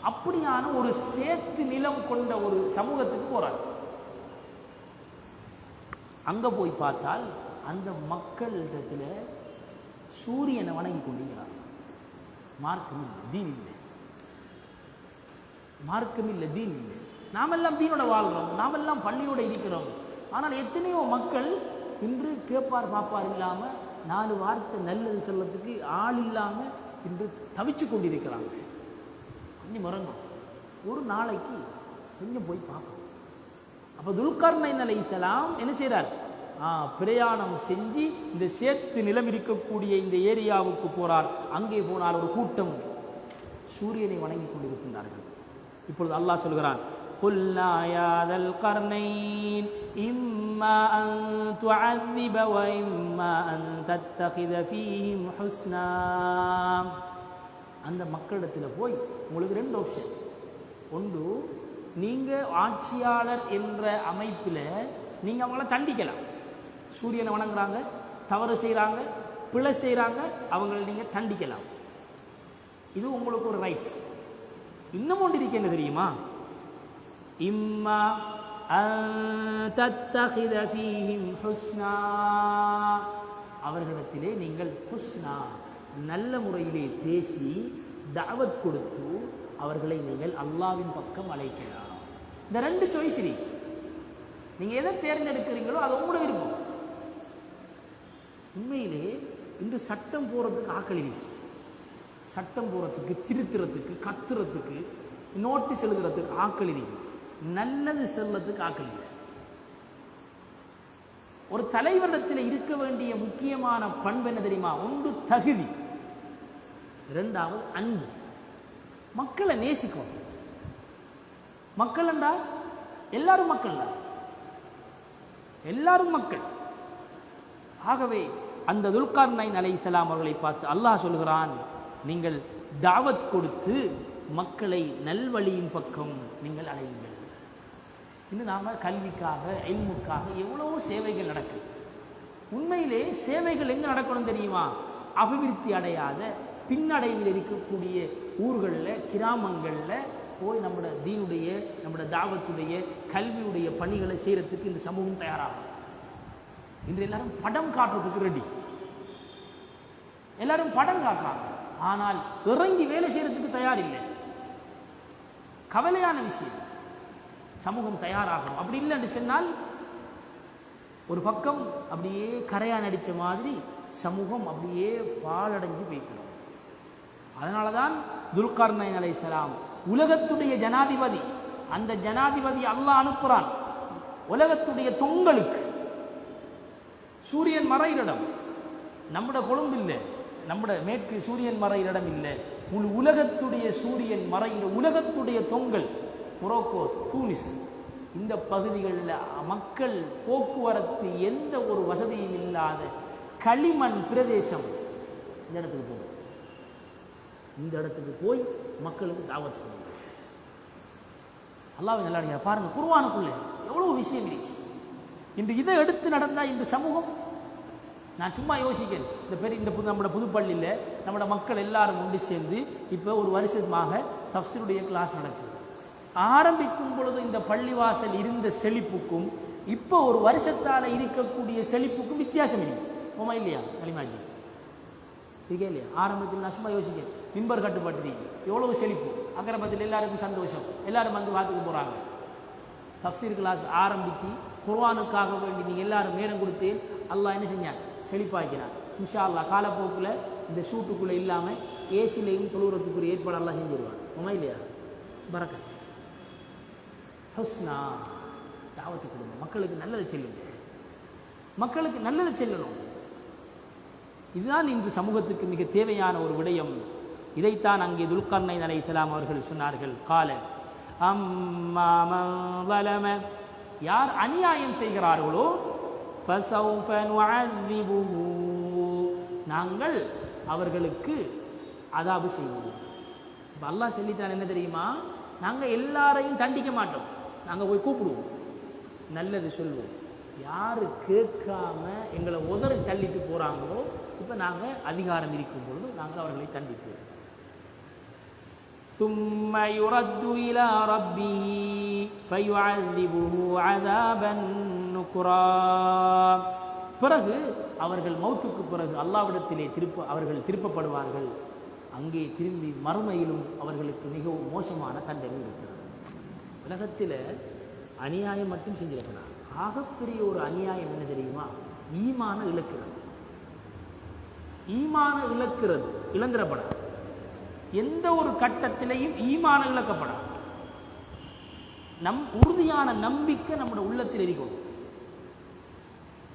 அப்படியான ஒரு சேத்து நிலம் கொண்ட ஒரு சமூகத்துக்கு போறார். அங்க போய் பார்த்தால் அந்த மக்களிடத்துல சூரியனை வணங்கி கொண்டிருக்கிறார். மார்க்கம் இல்லை, தீன் இல்லை. மார்க்கம் இல்லை, தீன் இல்லை. நாமெல்லாம் தீனோட வாழ்கிறோம், நாமெல்லாம் பள்ளியோட இருக்கிறோம். ஆனால் எத்தனையோ மக்கள் இன்று கேட்பார் பாப்பார் இல்லாமல், 4 வார்த்தை நல்லது செல்லத்துக்கு ஆள் இல்லாமல் இன்று தவிச்சு கொண்டிருக்கிறாங்க. கொஞ்சம் மறங்கும், ஒரு நாளைக்கு கொஞ்சம் போய் பார்க்கணும். அப்போ துல்கர்னைன் அலைஹிஸ்ஸலாம் என்ன செய்கிறார்? பிரயாணம் செஞ்சு இந்த சேத்து நிலம் இருக்கக்கூடிய இந்த ஏரியாவுக்கு போறார். அங்கே போனால் ஒரு கூட்டம் சூரியனை வணங்கி கொண்டிருக்கின்றார்கள். இப்பொழுது அல்லாஹ் சொல்கிறான், குல்னா யா தல் கர்னைன் இம்மா அன் துஅذிப வ இம்மா அன் தத்தகித ஃபீஹிம் ஹுஸ்னா. அந்த மக்களிடத்தில் போய் உங்களுக்கு 2 ஆப்ஷன். ஒன்று, நீங்கள் ஆட்சியாளர் என்ற அமைப்பில் நீங்கள் அவங்கள தண்டிக்கலாம். சூரியனை வணங்குறாங்க, தவறு செய்கிறாங்க, பிழை செய்கிறாங்க, அவங்களை நீங்கள் தண்டிக்கலாம். இது உங்களுக்கு ஒரு ரைட்ஸ். இன்னும் ஒன்று இருக்கு, என்ன தெரியுமா? இம்மா தத்தகித ஃபீஹிம் ஹுஸ்னா, அவர்களிடத்திலே நீங்கள் ஹுஸ்னா நல்ல முறையிலே பேசி தாவத் கொடுத்து அவர்களை நீங்கள் அல்லாஹ்வின் பக்கம் அழைக்கலாம். இந்த 2 சாய்ஸ் இருக்கு. நீங்கள் எதை தேர்ந்தெடுக்கிறீங்களோ அது உங்களோட விருப்பம். உண்மையிலே இன்று சட்டம் போகிறதுக்கு ஆக்கள் இருக்கு. சட்டம் போகிறதுக்கு, திருத்துறதுக்கு, கத்துறதுக்கு, நோட்டீஸ் எழுதுறதுக்கு ஆக்கள் இருக்கு. நல்லது செல்லத்துக்கு ஆக்கள் இல்லை. ஒரு தலைவரிடத்தில் இருக்க வேண்டிய முக்கியமான பண்பு என்ன தெரியுமா? ஒன்று தகுதி, 2வது அன்பு. மக்களை நேசிக்கும். மக்கள் என்றால் எல்லாரும் மக்கள் தான், எல்லாரும் மக்கள். ஆகவே அந்த துல்கர்னைன் அலைஹிஸ்ஸலாம் அவர்களை பார்த்து அல்லாஹ் சொல்கிறான், நீங்கள் தாவத் கொடுத்து மக்களை நல்வழியின் பக்கம் நீங்கள் அழையுங்கள். இன்னும் நாம் கல்விக்காக, இல்முக்காக எவ்வளவோ சேவைகள் நடக்குது. உண்மையிலே சேவைகள் எங்கே நடக்கணும் தெரியுமா? அபிவிருத்தி அடையாத பின்னடைவில் இருக்கக்கூடிய ஊர்களில், கிராமங்களில் போய் நம்முடைய தீனுடைய, நம்முடைய தாவத்துடைய, கல்வியுடைய பணிகளை செய்கிறதுக்கு இந்த சமூகம் தயாராகும். இன்று எல்லாரும் படம் காட்டுறதுக்கு ரெடி, எல்லாரும் படம் காட்டுறாங்க. ஆனால் இறங்கி வேலை செய்யறதுக்கு தயார் இல்லை. கவலையான விஷயம். சமூகம் தயாராகும். அப்படி இல்லை என்று சொன்னால் ஒரு பக்கம் அப்படியே கரையான் அடித்த மாதிரி சமூகம் அப்படியே பாழடைஞ்சு போய்க்கிறோம். அதனால தான் துல்கர்னைன் அலைஹிஸ்ஸலாம் உலகத்துடைய ஜனாதிபதி. அந்த ஜனாதிபதி அல்லாஹ் அனுப்புறான் உலகத்துடைய தொங்கலுக்கு. சூரியன் மறையிற இடம் நம்முடைய கொழும்பு இல்லை, நம்முடைய மேற்கு சூரியன் மறையிற இடம் இல்லை. முழு உலகத்துடைய சூரியன் மறைகிற உலகத்துடைய தொங்கல் மொரோக்கோ, தூனிஸ், இந்த பகுதிகளில் மக்கள் போக்குவரத்து எந்த ஒரு வசதியும் இல்லாத களிமண் பிரதேசம். இந்த இடத்துக்கு போகும். இந்த இடத்துக்கு போய் மக்களுக்கு தாவத் கொடுங்க. அல்லாஹ் நல்லா பாருங்க, குர்ஆனுக்குள்ளே எவ்வளோ விஷயம் இருக்கு. இன்று இதை எடுத்து நடந்தால் இந்த சமூகம், நான் சும்மா யோசிக்கிறேன், இந்த பெரிய நம்மளோட புதுப்பள்ளியில் நம்மளோட மக்கள் எல்லாரும் ஒன்று சேர்ந்து இப்போ ஒரு வருஷமாக தஃப்சீருடைய கிளாஸ் நடக்குது. ஆரம்பிக்கும் பொழுது இந்த பள்ளிவாசல் இருந்த செழிப்புக்கும் இப்போ ஒரு வருஷத்தால் இருக்கக்கூடிய செழிப்புக்கும் வித்தியாசம் இருக்கு. ஓமா இல்லையா கலிமாஜி? இருக்கே இல்லையா? ஆரம்பத்தில் நான் சும்மா யோசிக்கிறேன், மிம்பர் கட்டுப்பட்டுருக்கு, எவ்வளவு செழிப்பு, அக்கரபத்தில் எல்லாருக்கும் சந்தோஷம், எல்லாரும் வந்து பார்த்துக்கு போகிறாங்க. தஃப்சீர் கிளாஸ் ஆரம்பித்து குர்ஆனுக்காக வேண்டி நீங்கள் எல்லாரும் நேரம் கொடுத்து அல்லாஹ் என்ன செஞ்சான்? செழிப்பாக்கிறான். இன்ஷா அல்லாஹ் காலப்போக்கில் இந்த சூட்டுக்குள்ளே இல்லாமல் ஏசிலையும் தொழுகிறதுக்குரிய ஏற்பாடு எல்லாம் செஞ்சிருவான். உண்மை இல்லையா? பரக்கத். ஹுஸ்னா தாவத்து கொடுங்க, மக்களுக்கு நல்லது செல்லுங்க, மக்களுக்கு நல்லது செல்லணும். இதுதான் இன்று சமூகத்துக்கு மிக தேவையான ஒரு விடயம். இதைத்தான் அங்கே துல்கர்னைன் அலைஹிஸ்ஸலாம் அவர்கள் சொன்னார்கள். கால அம்மா மன் ظلم, யார் அநியாயம் செய்கிறார்களோ فسوف نعذبه, நாங்கள் அவர்களுக்கு அதாபு செய்வோம். இப்போ அல்லாஹ் சொல்லித்தான் என்ன தெரியுமா? நாங்கள் எல்லாரையும் தண்டிக்க மாட்டோம், நாங்கள் போய் கூப்பிடுவோம், நல்லது சொல்வோம். யார் கேட்காம எங்களை உதறி தள்ளிட்டு போகிறாங்களோ இப்போ நாங்கள் அதிகாரம் இருக்கும் பொழுது நாங்கள் அவர்களை தண்டிப்போம். ثم يرد إلى ربه فيعذبه عذابا نكرا, பிறகு அவர்கள் மௌத்துக்கு பிறகு அல்லாஹ்விடத்திலே அவர்கள் திருப்பப்படுவார்கள். அங்கே திரும்பி மறுமையிலும் அவர்களுக்கு மிகவும் மோசமான தண்டனை இருக்கிறது. உலகத்தில் அநியாயம் மட்டும் செஞ்சிருக்கிறார். ஆகப்பெரிய ஒரு அநியாயம் என்ன தெரியுமா? ஈமான இழக்கிறது. ஈமான இழக்கிறது இழந்துடப்படாது. எந்த ஒரு கட்டத்திலையும் ஈமான இழக்கப்படாது. உறுதியான நம்பிக்கை நம்முடைய உள்ளத்தில் இருக்கணும்.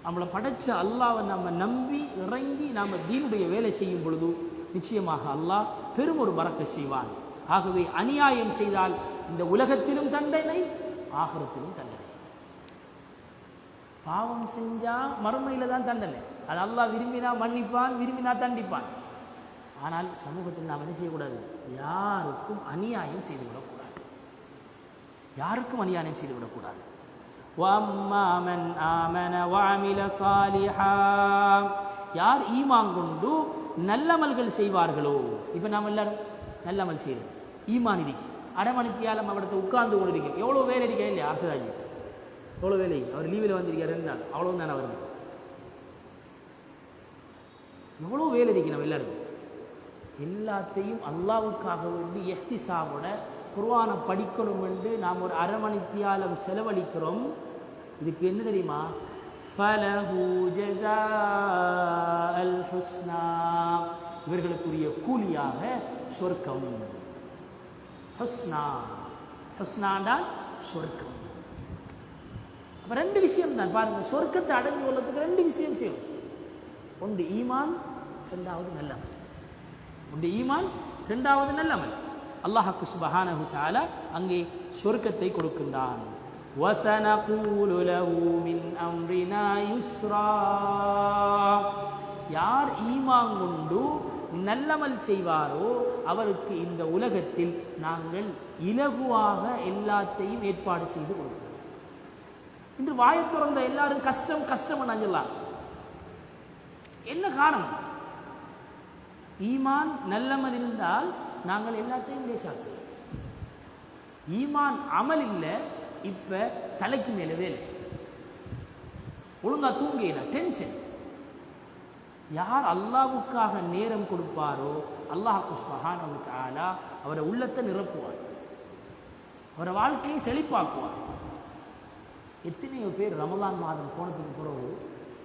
நம்மளை படைச்ச அல்லாஹ்வை நம்ம நம்பி இறங்கி நாம் தீனுடைய வேலை செய்யும் பொழுது நிச்சயமாக அல்லாஹ் பெரும் ஒரு பரக்கத் செய்வான். ஆகவே அநியாயம் செய்தால் இந்த உலகத்திலும் தண்டனை, ஆகிரத்திலும் தண்டனை. பாவம் செஞ்சா மறுமையில தான் தண்டனை. அது அல்லாஹ் விரும்பினா மன்னிப்பான், விரும்பினா தண்டிப்பான். ஆனால் சமூகத்தில் நாம் என்ன செய்யக்கூடாது? யாருக்கும் அநியாயம் செய்துவிடக்கூடாது. யாருக்கும் அநியாயம் செய்துவிடக்கூடாது. யார் ஈமான் கொண்டு நல்லமல்கள் செய்வார்களோ, இப்போ நாம் எல்லாரும் நல்லமல் செய்யறோம், ஈமான் இருக்கு, அரைமணித்தியாலம் அவடத்தை உட்கார்ந்து கொண்டு இருக்கு, எவ்வளோ வேலை இருக்கா இல்லையா? அரசாஜி எவ்வளோ வேலை, அவர் லீவில் வந்திருக்கார் 2 நாள், அவ்வளோ தானே வருது, எவ்வளோ வேலை இருக்கு. நம்ம எல்லாரும் எல்லாத்தையும் அல்லாவுக்காக வேண்டி இஹ்திசாவோட குர்ஆனை படிக்கணும் என்று நாம் ஒரு அரைமணித்தியாலம் செலவழிக்கிறோம். இதுக்கு என்ன தெரியுமா? ஃபலஹு ஜஸாஅல் ஹுஸ்னா, இவர்களுக்குரிய கூலியாக சொர்க்கம். ஹுஸ்னா, ஹுஸ்னாண்டால் சொர்க்கம். அப்போ 2 விஷயம் தான் பாருங்க, சொர்க்கத்தை அடைஞ்சு கொள்ளத்துக்கு 2 விஷயம் செய்யும். ஒன்று ஈமான், 2வது நல்லமல். ஒன்று ஈமான், 2வது நல்லமல். அல்லாஹ் சுப்ஹானஹு தஆலா அங்கே சொர்க்கத்தை கொடுக்கின்றான். வஸனகூலு லஹு மின் அம்ரினா யுஸ்ரா, யார் ஈமான் கொண்டு நல்லமல் செய்வாரோ அவருக்கு இந்த உலகத்தில் நாங்கள் இலகுவாக எல்லாத்தையும் ஏற்பாடு செய்து கொடுக்கிறோம். இன்று வாயை திறந்த எல்லாரும் கஷ்டம் கஷ்டம் சொல்லலாம். என்ன காரணம்? ஈமான் நல்லமல் இருந்தால் நாங்கள் எல்லாத்தையும் லேசாக்குவோம். ஈமான் அமல் இல்லை, இப்ப தலைக்கு மேல வேலை, ஒழுங்கா தூங்கல, டென்ஷன். யார் அல்லாஹ்வுக்காக நேரம் கொடுப்பாரோ அல்லாஹ் சுப்ஹானஹு வ தஆலா அவரை உள்ளத்தை நிரப்புவார், அவரை வாழ்க்கையை செழிப்பாக்குவார். எத்தனையோ பேர் ரமலான் மாதம் போனதுக்கு பிறகு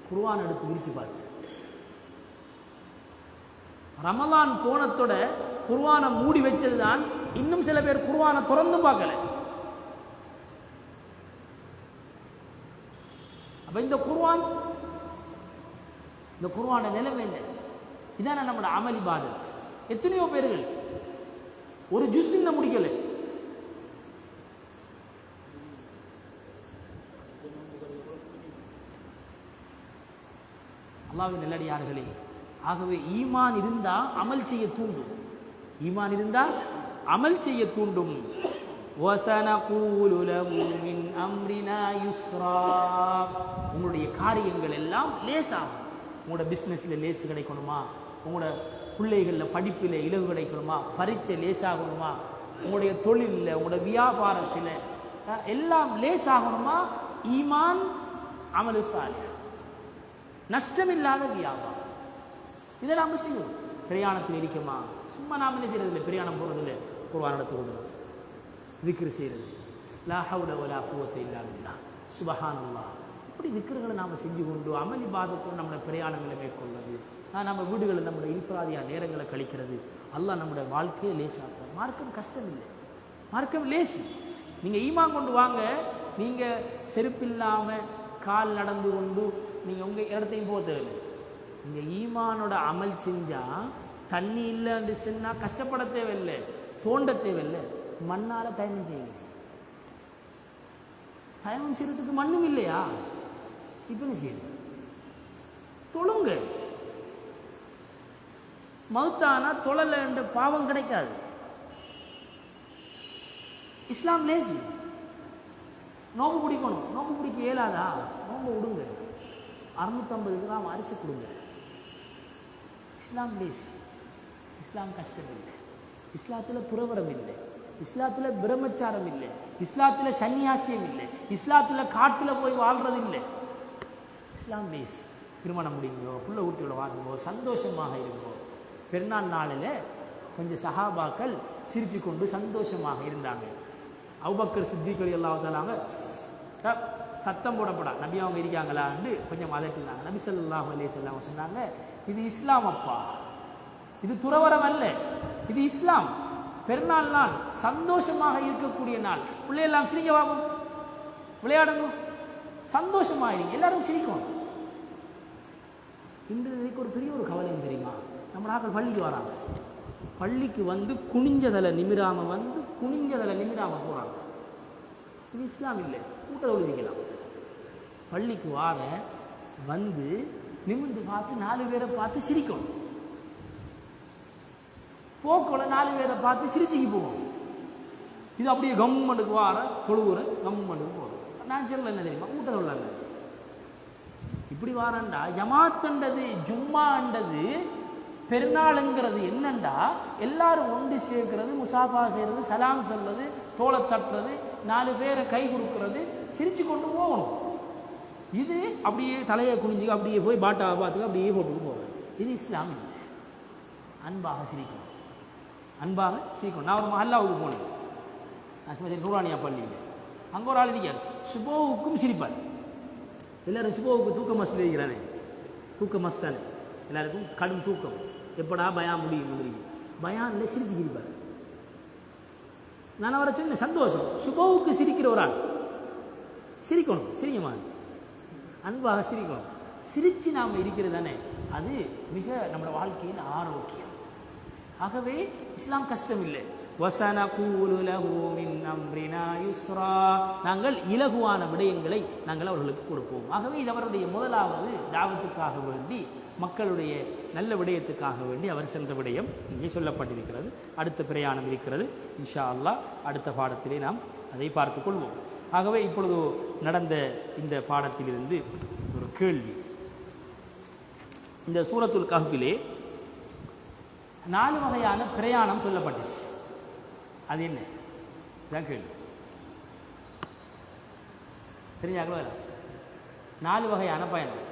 குர்ஆன் எடுத்து விரிச்சு பார்த்து, ரமலான் போனத்தோட குர்ஆனை மூடி வச்சதுதான். இன்னும் சில பேர் குர்ஆனை திறந்து பார்க்கல. அப்ப இந்த குர்ஆன நிலைமை என்ன? இதான நம்மளோட அமல் இபாதத். எத்தனையோ பேர்கள் ஒரு ஜுஸ் இன்னும் முடிக்கல. அல்லாஹ்வின் நல்லடியார்களே, ஆகவே ஈமான் இருந்தா அமல் செய்ய தூண்டும். ஈமான் இருந்தா அமல் செய்ய தூண்டும். வஸனகூலு லஹு மின் அம்ரினா யுஸ்ரா, உங்களுடைய காரியங்கள் எல்லாம் லேசாகும். உங்களோட பிஸ்னஸில் லேசு கிடைக்கணுமா, உங்களோட பிள்ளைகளில் படிப்பில் இலவு கிடைக்கணுமா, பரீட்சை லேசாகணுமா, உங்களுடைய தொழிலில் உங்களோட வியாபாரத்தில் எல்லாம் லேசாகணுமா, ஈமான் அமலு சாலிஹ், நஷ்டமில்லாத வியாபாரம், இதை நாம் செய்யணும். பிரயாணத்தில் இருக்கமா, சும்மா நாம் என்ன செய்யறதில்லை, பிரயாணம் போகிறதில்லை, குர்ஆன் எடுத்து கொள்வது, திக்ர் செய்கிறது, லா ஹவ்ல வலா குவத்த இல்லா பில்லாஹ், சுப்ஹானல்லாஹ். இப்படி திக்ருகளை நாம் செஞ்சு கொண்டு அமல் இபாதத்தோடு நம்மளோட பிரயாணங்களை மேற்கொள்வது, நம்ம வீடுகளில் நம்மளோட இன்ஃப்ராதியா நேரங்களை கழிக்கிறது, அல்லாஹ் நம்மளோட வாழ்க்கையை லேசாக்குவார். மார்க்கம் கஷ்டம் இல்லை, மார்க்கம் லேசி. நீங்கள் ஈமான் கொண்டு வாங்க, நீங்கள் செருப்பில்லாமல் கால் நடந்து கொண்டு நீங்கள் உங்கள் இடத்தையும் போக தேவையில்லை. நீங்கள் ஈமானோட அமல் செஞ்சால் தண்ணி இல்லைன்னு சொன்னால் கஷ்டப்பட தேவையில்லை, தோண்ட தேவையில்லை, மண்ணால் தயமம் செய்யுங்க. தயமம் செய்யறதுக்கு மண்ணும் இல்லையா? இப்போ என்ன செய்யுங்க, தொழுங்க. மௌத்தானா தொழல என்ற பாவம் கிடைக்காது. இஸ்லாம் லேசி. நோம்பு பிடிக்கணும், நோம்பு பிடிக்க இயலாதா, நோம்பு விடுங்க, 650 கிராம் அரிசி கொடுங்க. இஸ்லாம் லேசி. இஸ்லாம் கஷ்டம் இல்லை. இஸ்லாத்தில் துறவரம் இல்லை, இஸ்லாத்தில் பிரம்மச்சாரம் இல்லை, இஸ்லாத்தில் சன்னியாசியம் இல்லை, இஸ்லாத்தில் காட்டில் போய் வாழ்றது இல்லை. இஸ்லாம் லேசி. திருமணம் முடிங்கோ, புள்ள ஊட்டியோட வாங்குங்கோ, சந்தோஷமாக இருங்கோ. பெருநாள் நாளில் கொஞ்சம் சஹாபாக்கள் சிரித்து கொண்டு சந்தோஷமாக இருந்தாங்க. அபூபக்கர் சித்திக் ரலியல்லாஹு தஆலாங்க சத்தம் போடப்படா, நபி அவங்க இருக்காங்களான்னு கொஞ்சம் அதட்டினாங்க. நபி ஸல்லல்லாஹு அலைஹி வஸல்லம் சொன்னாங்க, இது இஸ்லாம் அப்பா, இது துறவரம் அல்ல, இது இஸ்லாம். பெருநாள் நாள் சந்தோஷமாக இருக்கக்கூடிய நாள். பிள்ளையெல்லாம் சிரிக்க வாங்கும், விளையாடுங்க, சந்தோஷமாக இருங்க, எல்லாரும் சிரிக்கும். இன்றைக்கு ஒரு பெரிய ஒரு கவலை தெரியுமா, நம்மளாக்கள் பள்ளிக்கு வராங்க, பள்ளிக்கு வந்து குனிஞ்சதில் நிமிராமல் வந்து குனிஞ்சதில் நிமிராமல் போகிறாங்க. இது இஸ்லாம் இல்லை. கூட்டத்தை ஒழுதிக்கலாம். பள்ளிக்கு வார வந்து நிமிர்ந்து பார்த்து 4 பேரை பார்த்து சிரிக்கணும். போக்குள்ள 4 பேரை பார்த்து சிரிச்சுக்கு போவோம். இது அப்படியே கவர்மெண்ட்டுக்கு வார தொழுவுற கவர்மெண்ட்டுக்கு போகிறோம். நான் சொல்ல என்ன தெரியுமா, கூட்டத்தில் உள்ளாங்க இப்படி வாரண்டா. ஜமாத்துன்றது ஜும்மான்றது பெருநாளுங்கிறது என்னண்டா, எல்லாரும் ஒன்று சேர்க்கிறது, முசாஃபா செய்கிறது, சலாம் சொல்றது, தோளை தட்டுறது, 4 பேரை கை கொடுக்கறது, சிரிச்சு கொண்டு போகணும். இது அப்படியே தலையை குனிஞ்சு அப்படியே போய் பாட்டா பார்த்துக்கு அப்படியே போட்டுக்கு போகிறது. இது இஸ்லாம். அன்பாக சிரிக்கணும், அன்பாக சிரிக்கணும். நான் ஒரு மஹல்லாவுக்கு போனேன், நான் நூரானியா பள்ளியில். அங்கே ஒரு ஆள் இருக்கார், சுபோவுக்கும் சிரிப்பார். எல்லோரும் சுபோவுக்கு தூக்க மஸ்தில் இருக்கிறானே, தூக்க மஸ்தானே, எல்லாருக்கும் கடும் தூக்கம், எப்படா பயான் முடியும். பயானில் சிரிச்சு இருப்பார். நான் அவரை சொன்ன சந்தோஷம், சுபோவுக்கு சிரிக்கிற ஒரு ஆள் சிரிக்கணும், சிரிக்கமா, அன்பாக சிரிக்கணும். சிரித்து நாம் இருக்கிறது தானே, அது மிக நம்மளோட வாழ்க்கையில் ஆரோக்கியம். ஆகவே இஸ்லாம் கஷ்டம் இல்லை. நாங்கள் இலகுவான விடயங்களை நாங்கள் அவர்களுக்கு கொடுப்போம். ஆகவே இது அவருடைய முதலாவது தாவத்துக்காக வேண்டி, மக்களுடைய நல்ல விடயத்துக்காக வேண்டி அவர் சென்ற விடயம் இங்கே சொல்லப்பட்டிருக்கிறது. அடுத்த பிரயாணம் இருக்கிறது, இன்ஷா அல்லாஹ் அடுத்த பாடத்திலே நாம் அதை பார்த்து கொள்வோம். ஆகவே இப்பொழுது நடந்த இந்த பாடத்திலிருந்து ஒரு கேள்வி. இந்த சூரத்துல் கஹ்ஃபிலே 4 வகையான பிரயாணம் சொல்லப்பட்டுச்சு. அது என்ன? இதான் கேள்வி. தெரிஞ்சாங்களோ? 4 வகையான பயணம்.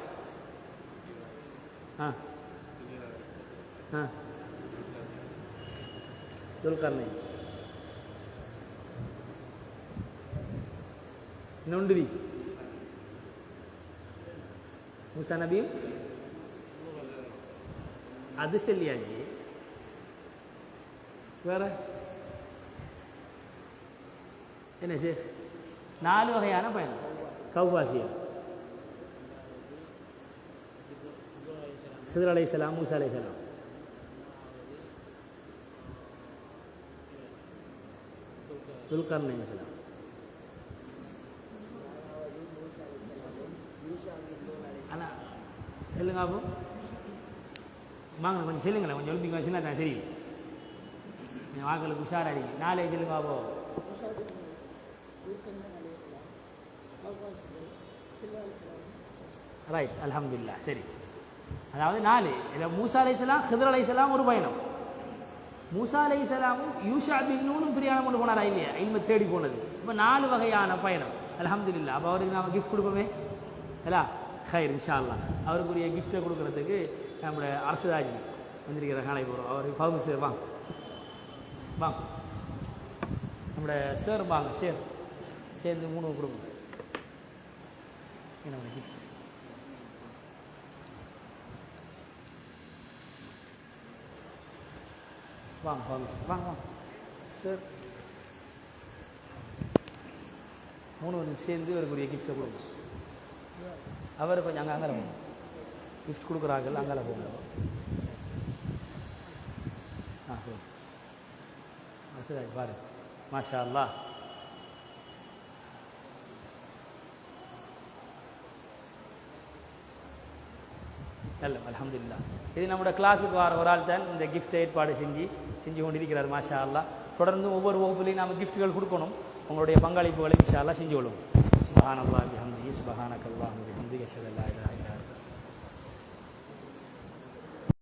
துல்கர்னை நொண்டுவி மூசா நபியும் அது சொல்லியாச்சு. வேற என்ன சேஃப்? 4 வகையான பயணம். கௌபாசியம், ஹிதர் அலைஹிஸ்ஸலாம், மூசா அலைஹிஸ்ஸலாம், துல்கர்னைன் அலைஹிஸ்ஸலாம். அண்ணா சொல்லுங்க, அப்போ வாங்க கொஞ்சம் சொல்லுங்களேன், கொஞ்சம் எழுப்பி வச்சுன்னா தான் தெரியும். வாக்களுக்கு உஷாராக 4 சொல்லுங்க. அப்போ ரைட், அல்ஹம்துலில்லாஹ். சரி, அதாவது 4 இதில் மூசா அலைஹிஸ்ஸலாம், ஹிதர் அலைஹிஸ்ஸலாம் ஒரு பயணம். மூசா அலைஹிஸ்ஸலாமும் யூஷா பின் நூனும் பிரயாணம் கொண்டு போனாரா இல்லையா, இல்மை தேடி போனது. இப்போ 4 வகையான பயணம், அல்ஹம்துலில்லாஹ். அப்போ அவருக்கு நாம் கிஃப்ட் கொடுப்போமே இல்லா, ஹைர் இன்ஷா அல்லாஹ். அவருக்குரிய கிஃப்ட்டை கொடுக்குறதுக்கு நம்முடைய அரசுராஜி வந்திருக்கிற காலை போகிறோம். அவருக்கு பவுன் சார் வாங்க, வாங்க, நம்முடைய சார் வாங்க, சார் சேர்ந்து 3 கொடுங்க. என்னோட கிஃப்ட் வாங்க, வாங்க சார், வாங்க, வாங்க சார். 3 சேர்ந்து அவருக்குரிய கிஃப்ட்டை கொடுங்க. அவர் கொஞ்சம் அங்கே போங்க, கிஃப்ட் கொடுக்குறார்கள், அங்கே போங்க. சரி, பாருங்க, மாஷா அல்லாஹ். நல்ல அல்ஹம்துலில்லாஹ். இது நம்மளோட கிளாஸுக்கு வர ஒரு ஆள் தான் இந்த கிஃப்ட் ஏற்பாடு செஞ்சு கொண்டிருக்கிறார். மாஷா அல்லாஹ். தொடர்ந்து ஒவ்வொரு வகுப்புலையும் நாம் கிஃப்ட்டுகள் கொடுக்கணும். உங்களுடைய பங்களிப்புகளை இன்ஷா அல்லாஹ் செஞ்சு கொள்ளும். சுப்ஹானல்லாஹி வபிஹம்திஹி, சுப்ஹானக்கல்லாஹு வபிஹம்திஹி, அஷ்ஹது அல்லா இலாஹா இல்லா